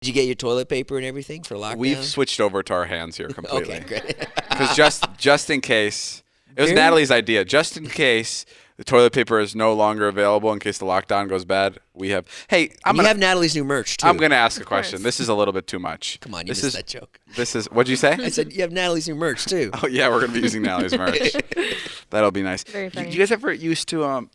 Did you get your toilet paper and everything for lockdown? We've switched over to our hands here completely. Okay, great. Because just in case, it was Really? Natalie's idea. Just in case the toilet paper is no longer available, in case the lockdown goes bad, we have. Hey, You have Natalie's new merch too. I'm gonna ask a question. This is a little bit too much. Come on, you missed that joke. This is. What'd you say? I said you have Natalie's new merch too. Oh yeah, we're gonna be using Natalie's merch. That'll be nice. Very funny. You guys ever used to God,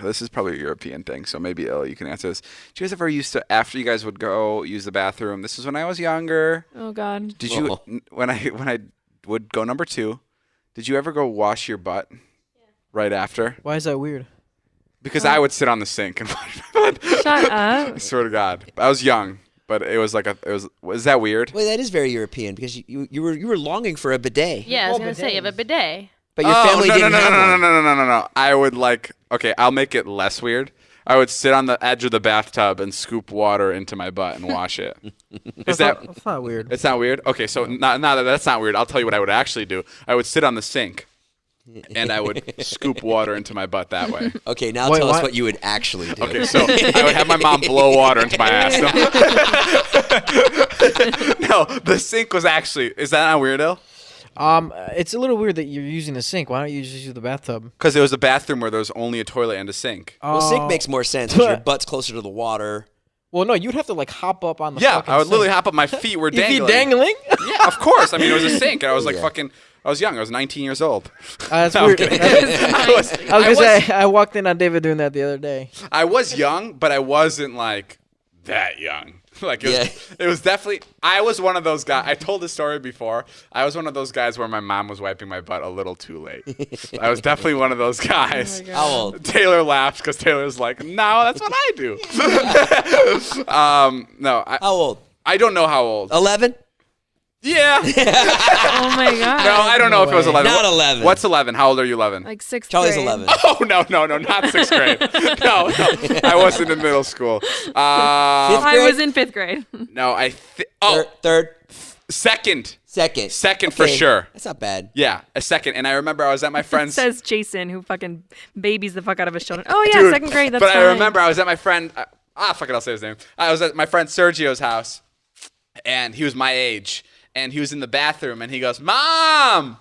this is probably a European thing, so maybe you can answer this. Did you guys ever used to, after you guys would go use the bathroom? This was when I was younger. Oh God. Did you when I would go number 2? Did you ever go wash your butt right after? Why is that weird? Because I would sit on the sink and wash my butt. Shut up. I swear to God, I was young, but it was like was that weird? Wait, that is very European because you were longing for a bidet. Yeah, I was gonna say you have a bidet. But your family didn't have one. No. I would okay, I'll make it less weird. I would sit on the edge of the bathtub and scoop water into my butt and wash it. That's not weird. It's not weird? Okay, so now that that's not weird, I'll tell you what I would actually do. I would sit on the sink and I would scoop water into my butt that way. Okay, now tell us what you would actually do. Okay, so I would have my mom blow water into my ass. No, the sink was actually, is that not weird, El? It's a little weird that you're using the sink. Why don't you just use the bathtub? Because it was a bathroom where there was only a toilet and a sink. Well, sink makes more sense because your butt's closer to the water. Well, no, you'd have to like hop up on the Yeah, fucking I would sink. literally hop up. My feet were Your feet dangling. dangling? Yeah, of course. I mean, it was a sink. And I was like fucking, I was young. I was 19 years old. That's No, I'm weird. kidding. I was gonna say, I walked in on David doing that the other day. I was young, but I wasn't like that young. Like it was definitely. I was one of those guys. I told this story before. I was one of those guys where my mom was wiping my butt a little too late. I was definitely one of those guys. How old? Taylor laughed because Taylor's like, no, that's what I do. No. How old? I don't know how old. 11? Yeah. Oh my God. No, I don't know if it was 11. Not 11. What's 11? How old are you 11? Like 6th Charlie's grade. 11. Oh, no, not 6th grade. No, I wasn't in middle school. I was in 5th grade. No, Third? Second. Second For sure. That's not bad. Yeah, a second. And I remember I was at my friend's. Says Jason, who fucking babies the fuck out of his children. Oh yeah, Dude, 2nd grade. That's but fine. I remember I was at my friend. Fuck it, I'll say his name. I was at my friend Sergio's house, and he was my age, and he was in the bathroom, and he goes, "Mom!"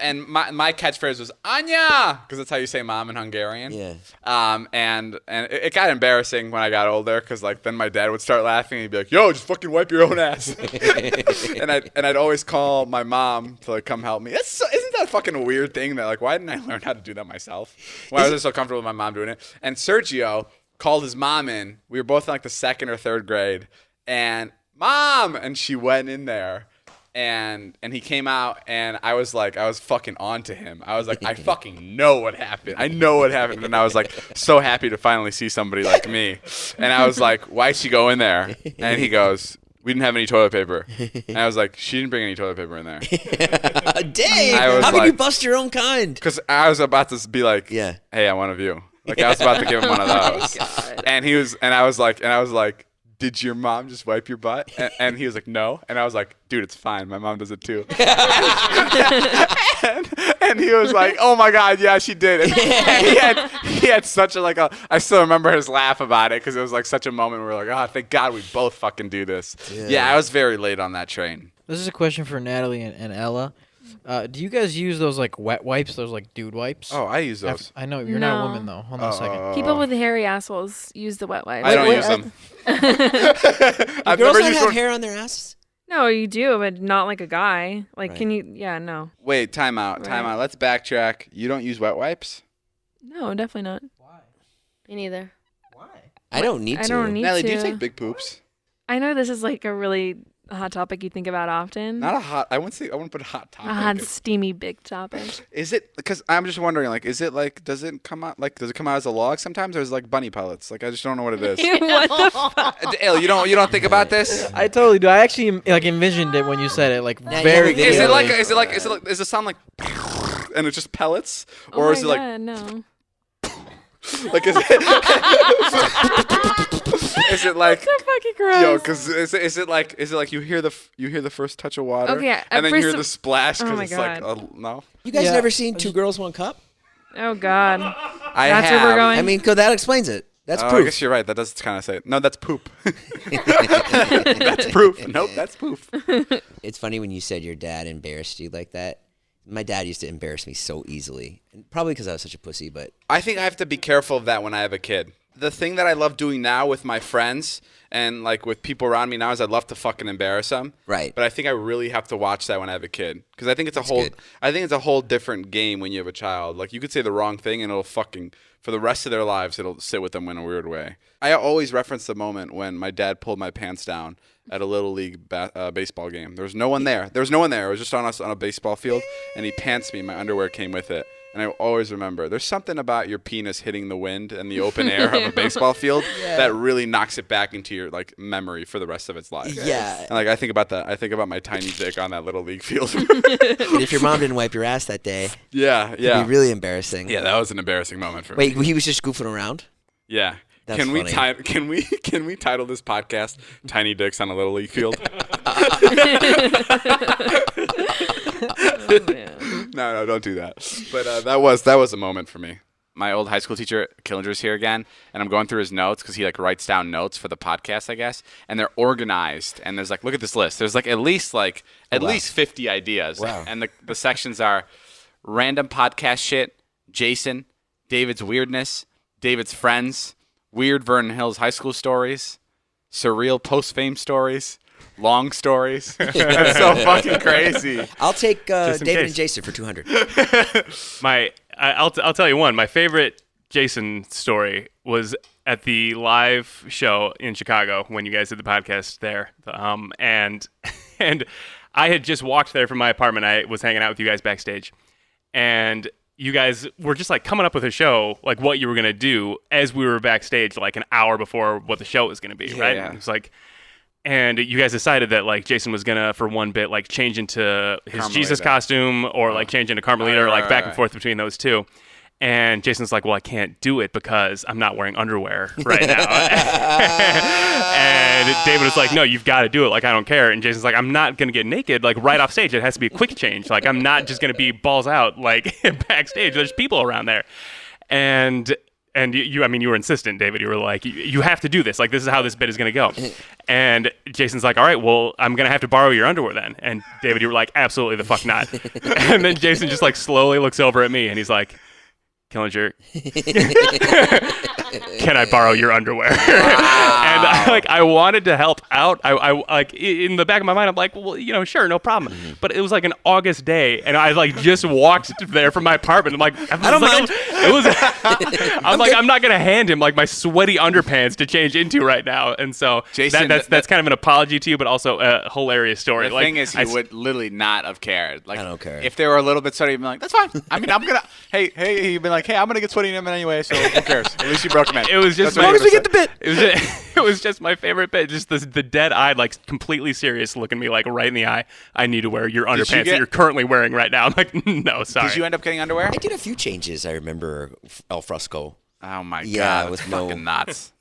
And my catchphrase was Anya, because that's how you say mom in Hungarian. Yeah. And it got embarrassing when I got older, because like then my dad would start laughing, and he'd be like, "Yo, just fucking wipe your own ass." and I'd always call my mom to like come help me. Isn't that fucking a weird thing that like why didn't I learn how to do that myself? Why was I so comfortable with my mom doing it? And Sergio called his mom in. We were both in like the 2nd or 3rd grade, and Mom, and she went in there. And he came out, and I was fucking on to him. I was like, I fucking know what happened. I know what happened. And I was like, so happy to finally see somebody like me. And I was like, why'd she go in there? And he goes, we didn't have any toilet paper. And I was like, she didn't bring any toilet paper in there. Dang! I was How can you like- bust your own kind? Because I was about to be like, Yeah. hey, I want a view. Like I was about to give him one of those. And I was like, did your mom just wipe your butt? And he was like, no. And I was like, dude, it's fine. My mom does it too. and he was like, oh my God, yeah, she did. And he had such a I still remember his laugh about it because it was like such a moment where we're like, oh, thank God we both fucking do this. Yeah, I was very late on that train. This is a question for Natalie and Ella. Do you guys use those like wet wipes? Those like dude wipes? Oh, I use those. I know you're not a No. woman though. Hold on a second. People with hairy assholes use the wet wipes. I don't use them. I've Girls never don't used have one. hair on their asses? No, you do, but not like a guy. Like, Right. can you? Yeah, no. Wait, time out. Let's backtrack. You don't use wet wipes? No, definitely not. Me neither. I don't need to. I don't need Natalie, to. do you take big poops? I know this is like a really hot topic you think about often. Not a hot. I wouldn't put hot topic. A hot, steamy, big topic. Is it? Because I'm just wondering. Like, is it like? Does it come out as a log sometimes, or is it like bunny pellets? Like, I just don't know what it is. What the fuck? Ale, you don't think about this? I totally do. I actually like envisioned it when you said it. Like Now you very. have a video. Is it does it sound like? And it's just pellets, or Oh is it my like? God, no. Like is it? Is it like? So fucking gross. Yo, because is it like you hear the first touch of water, Okay, at and then you hear first the splash oh because my it's like God. no. You guys Yeah. never seen Two Girls, One Cup? Oh God. I That's have. where we're going. I mean, that explains it. That's I proof. guess you're right. That does kind of say it. No, that's poop. That's proof. Nope, that's poof. It's funny when you said your dad embarrassed you like that. My dad used to embarrass me so easily, and probably because I was such a pussy. But I think I have to be careful of that when I have a kid. The thing that I love doing now with my friends and like with people around me now is I'd love to fucking embarrass them. Right. But I think I really have to watch that when I have a kid because I think it's a whole different game when you have a child. Like you could say the wrong thing and it'll fucking for the rest of their lives it'll sit with them in a weird way. I always reference the moment when my dad pulled my pants down at a little league baseball game. There was no one there. It was just on us on a baseball field, and he pants me. My underwear came with it. And I always remember, there's something about your penis hitting the wind and the open air of a baseball field that really knocks it back into your like memory for the rest of its life. Yeah. And like I think about that. I think about my tiny dick on that little league field. and if your mom didn't wipe your ass that day, yeah. it'd be really embarrassing. Yeah, that was an embarrassing moment for me. Wait, he was just goofing around? Yeah. That's Can funny. we title this podcast "Tiny Dicks on a Little League Field"? Oh, man. No, don't do that. But that was a moment for me. My old high school teacher, Killinger's here again, and I'm going through his notes because he like writes down notes for the podcast, I guess, and they're organized. And there's like, look at this list. There's like at least 50 ideas. Wow. And the sections are random podcast shit, Jason, David's weirdness, David's friends, weird Vernon Hills high school stories, surreal post-fame stories, long stories. That's so fucking crazy. I'll take Just in David case. and Jason for 200. I'll tell you one. My favorite Jason story was at the live show in Chicago when you guys did the podcast there. And I had just walked there from my apartment. I was hanging out with you guys backstage, and you guys were just like coming up with a show, like what you were gonna do as we were backstage, like an hour before what the show was gonna be, right? Yeah. And it was like. And you guys decided that like Jason was gonna for one bit like change into his Carmelita. Jesus costume or like change into Carmelita or like back and forth between those two. And Jason's like, well, I can't do it because I'm not wearing underwear right now. And David was like, no, you've got to do it. Like, I don't care. And Jason's like, I'm not going to get naked like right off stage. It has to be a quick change. Like, I'm not just going to be balls out like backstage. There's people around there. And you, I mean, you were insistent, David. You were like, you have to do this. Like, this is how this bit is going to go. And Jason's like, all right, well, I'm going to have to borrow your underwear then. And David, you were like, absolutely the fuck not. And then Jason just like slowly looks over at me and he's like, Killinger, can I borrow your underwear? And I wanted to help out. I like in the back of my mind, I'm like, well, sure, no problem. But it was like an August day, and I like just walked there from my apartment. I'm like, I don't mind. It was. I'm like, I'm not gonna hand him like my sweaty underpants to change into right now. And so Jason, that's kind of an apology to you, but also a hilarious story. The thing is, he would literally not have cared. Like, I don't care. If they were a little bit sweaty, he'd be like, that's fine. I mean, I'm gonna. Hey, he'd be like, hey, I'm gonna get sweaty in him anyway, so who cares? At least you broke him in. It was just That's what he would've said. the bit. It was just my favorite bit. Just the dead-eyed, like completely serious, looking me like right in the eye. I need to wear your underpants that you're currently wearing right now. I'm like, no, sorry. Did you end up getting underwear? I did a few changes. I remember al fresco. Oh my Yeah, god, with that's no- fucking nuts.